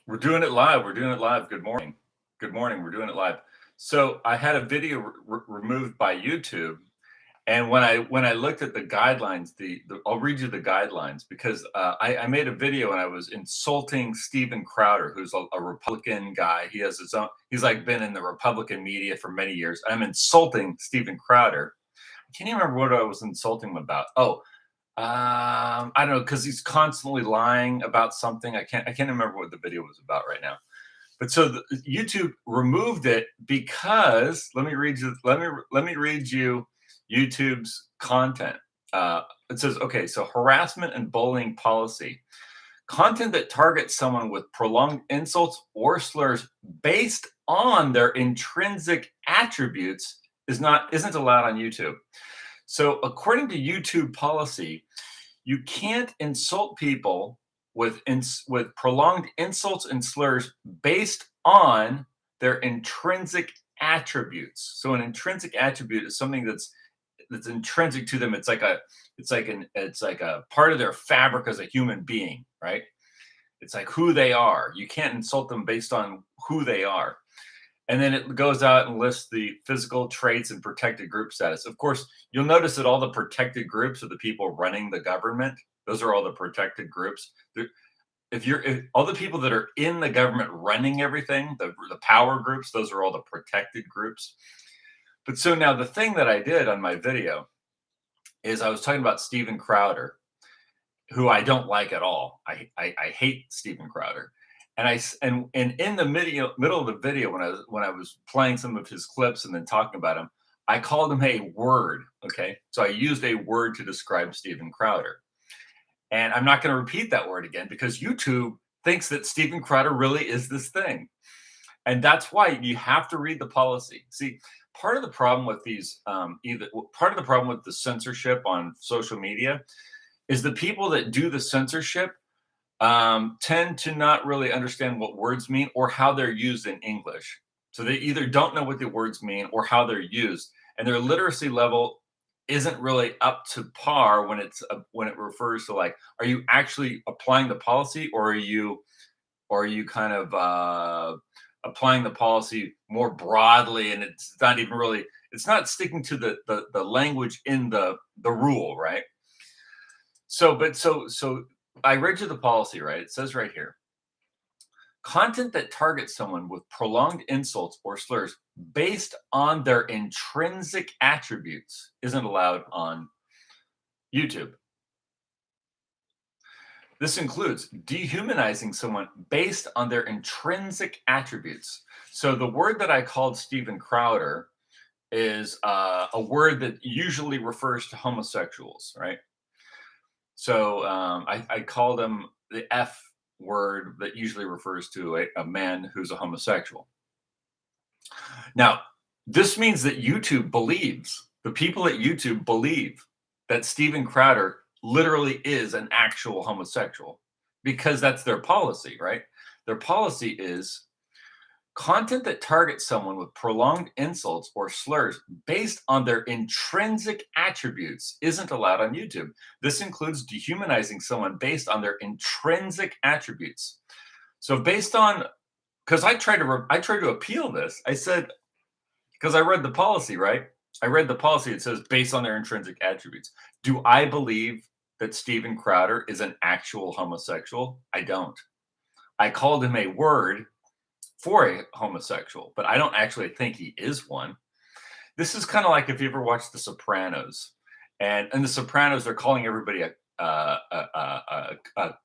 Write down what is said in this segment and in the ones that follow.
We're doing it live. We're doing it live. Good morning. Good morning. We're doing it live. So I had a video removed by YouTube, and when I looked at the guidelines, I'll read you the guidelines because I made a video and I was insulting Steven Crowder, who's a Republican guy. He has his own. He's like been in the Republican media for many years. I'm insulting Steven Crowder. I can't even remember what I was insulting him about. Oh, I don't know because he's constantly lying about something. I can't remember what the video was about right now. But so YouTube removed it because let me read you YouTube's content. It says, okay, so harassment and bullying policy. Content that targets someone with prolonged insults or slurs based on their intrinsic attributes isn't allowed on YouTube. So according to YouTube policy, you can't insult people with prolonged insults and slurs based on their intrinsic attributes. So an intrinsic attribute is something that's intrinsic to them. It's like a part of their fabric as a human being, right? It's like who they are. You can't insult them based on who they are. And then it goes out and lists the physical traits and protected group status. Of course, you'll notice that all the protected groups are the people running the government. Those are all the protected groups. If all the people that are in the government running everything, the power groups, those are all the protected groups. But so now the thing that I did on my video is I was talking about Steven Crowder, who I don't like at all. I hate Steven Crowder. And in the middle of the video when I was playing some of his clips and then talking about him, I called him a word. Okay, so I used a word to describe Steven Crowder, and I'm not going to repeat that word again because YouTube thinks that Steven Crowder really is this thing, and that's why you have to read the policy. See, part of the problem with part of the problem with the censorship on social media is the people that do the censorship tend to not really understand what words mean or how they're used in English. So they either don't know what the words mean or how they're used, and their literacy level isn't really up to par when it refers to like, are you actually applying the policy or are you kind of applying the policy more broadly, and it's not sticking to the language in the rule, right? So I read you the policy, right? It says right here, content that targets someone with prolonged insults or slurs based on their intrinsic attributes isn't allowed on YouTube. This includes dehumanizing someone based on their intrinsic attributes. So the word that I called Steven Crowder is a word that usually refers to homosexuals, right? So I called him the F word that usually refers to a man who's a homosexual. Now, this means that the people at YouTube believe that Steven Crowder literally is an actual homosexual because that's their policy, right? Their policy is content that targets someone with prolonged insults or slurs based on their intrinsic attributes isn't allowed on YouTube. This includes dehumanizing someone based on their intrinsic attributes. So because I tried to appeal this. I said, because I read the policy, right? I read the policy. It says based on their intrinsic attributes. Do I believe that Steven Crowder is an actual homosexual? I don't. I called him a word for a homosexual, but I don't actually think he is one. This is kind of like if you ever watched The Sopranos, and in The Sopranos, they're calling everybody a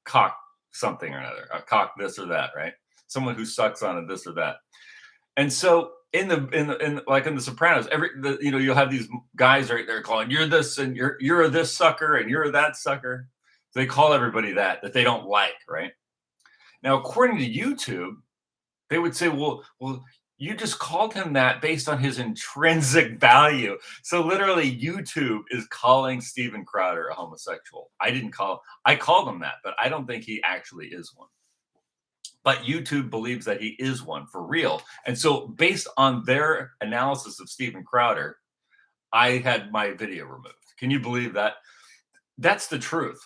cock something or another, a cock this or that, right? Someone who sucks on a this or that. And so in The Sopranos, you'll have these guys right there calling you're this and you're a this sucker and you're that sucker. They call everybody that they don't like, right? Now, according to YouTube, they would say, well, you just called him that based on his intrinsic value. So literally, YouTube is calling Steven Crowder a homosexual. I called him that, but I don't think he actually is one. But YouTube believes that he is one for real. And so based on their analysis of Steven Crowder, I had my video removed. Can you believe that? That's the truth.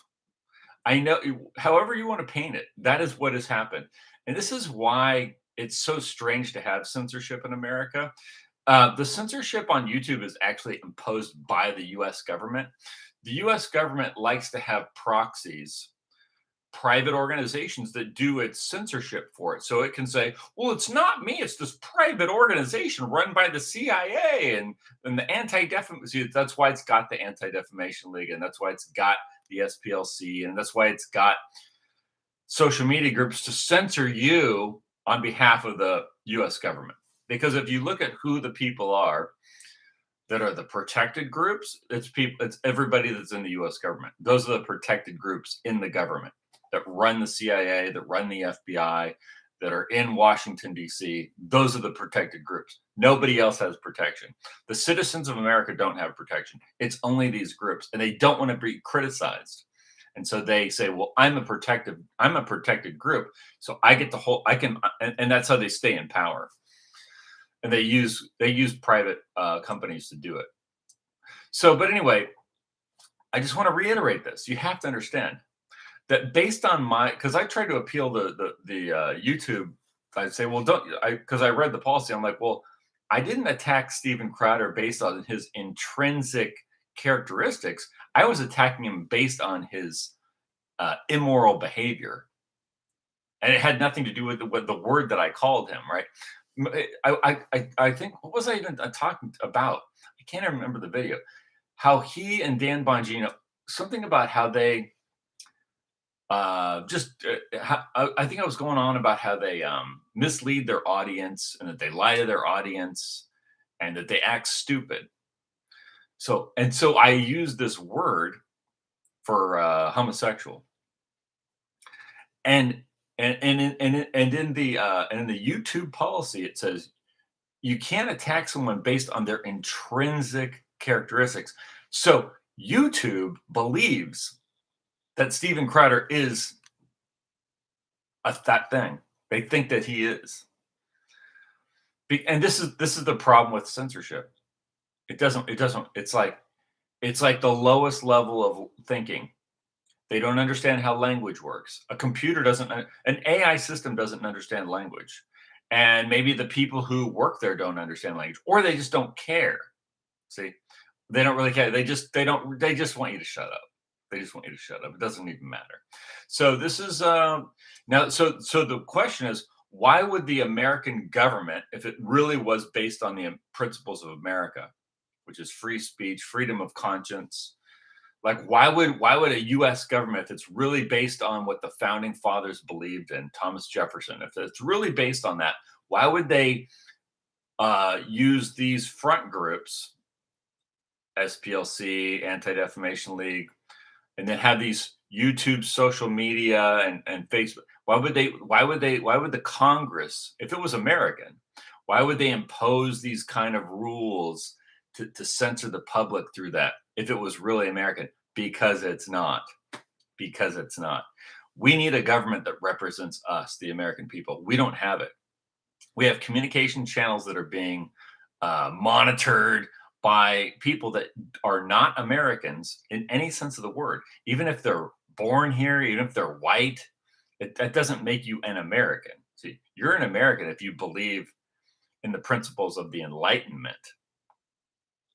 I know, however you want to paint it, that is what has happened. And this is why it's so strange to have censorship in America. The censorship on YouTube is actually imposed by the US government. The US government likes to have proxies, private organizations that do its censorship for it. So it can say, well, it's not me, it's this private organization run by the CIA and the anti-defamation. That's why it's got the Anti-Defamation League, and that's why it's got the SPLC, and that's why it's got social media groups to censor you on behalf of the US government. Because if you look at who the people are that are the protected groups, it's everybody that's in the US government. Those are the protected groups in the government that run the CIA, that run the FBI, that are in Washington, D.C. Those are the protected groups. Nobody else has protection. The citizens of America don't have protection. It's only these groups, and they don't want to be criticized. And so they say, well, I'm a protected group. So I get the whole, and that's how they stay in power. And they use private companies to do it. So, but anyway, I just want to reiterate this. You have to understand that based on because I tried to appeal the YouTube. I'd say, well, because I read the policy. I'm like, well, I didn't attack Steven Crowder based on his intrinsic characteristics. I was attacking him based on his immoral behavior, and it had nothing to do with the word that I called him. Right? I think, what was I even talking about? I can't even remember the video. How he and Dan Bongino, something about how they I think I was going on about how they mislead their audience, and that they lie to their audience, and that they act stupid. So I use this word for homosexual, and in the YouTube policy it says you can't attack someone based on their intrinsic characteristics. So YouTube believes that Steven Crowder is that thing. They think that he is. And this is the problem with censorship. It's like the lowest level of thinking. They don't understand how language works. An AI system doesn't understand language. And maybe the people who work there don't understand language, or they just don't care. See, they don't really care. They just want you to shut up. They just want you to shut up. It doesn't even matter. So this is now. So the question is, why would the American government, if it really was based on the principles of America, which is free speech, freedom of conscience, like why would a U.S. government, if it's really based on what the founding fathers believed in, Thomas Jefferson, if it's really based on that, why would they use these front groups, SPLC, Anti-Defamation League, and then have these YouTube, social media, and Facebook? Why would the Congress, if it was American, why would they impose these kind of rules to censor the public through that if it was really American? Because it's not. Because it's not. We need a government that represents us, the American people. We don't have it. We have communication channels that are being monitored by people that are not Americans in any sense of the word. Even if they're born here, even if they're white, that doesn't make you an American. See, you're an American if you believe in the principles of the Enlightenment.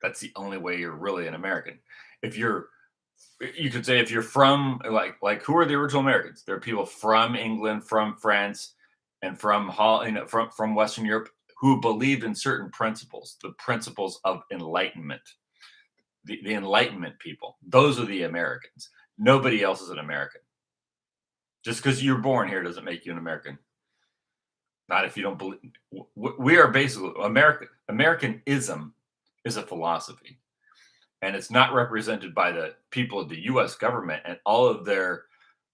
That's the only way you're really an American. You could say if you're from like who are the original Americans? There are people from England, from France, and from from Western Europe who believed in certain principles, the principles of enlightenment, the Enlightenment people. Those are the Americans. Nobody else is an American. Just because you're born here doesn't make you an American. Not if you don't believe. We are basically Americanism is a philosophy, and it's not represented by the people of the U.S. government and all of their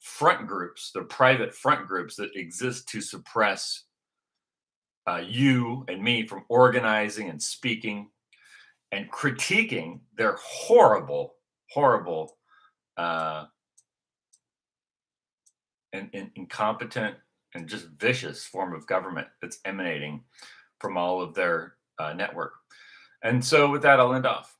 front groups, the private front groups that exist to suppress you and me from organizing and speaking and critiquing their horrible and incompetent and just vicious form of government that's emanating from all of their network. And so with that, I'll end off.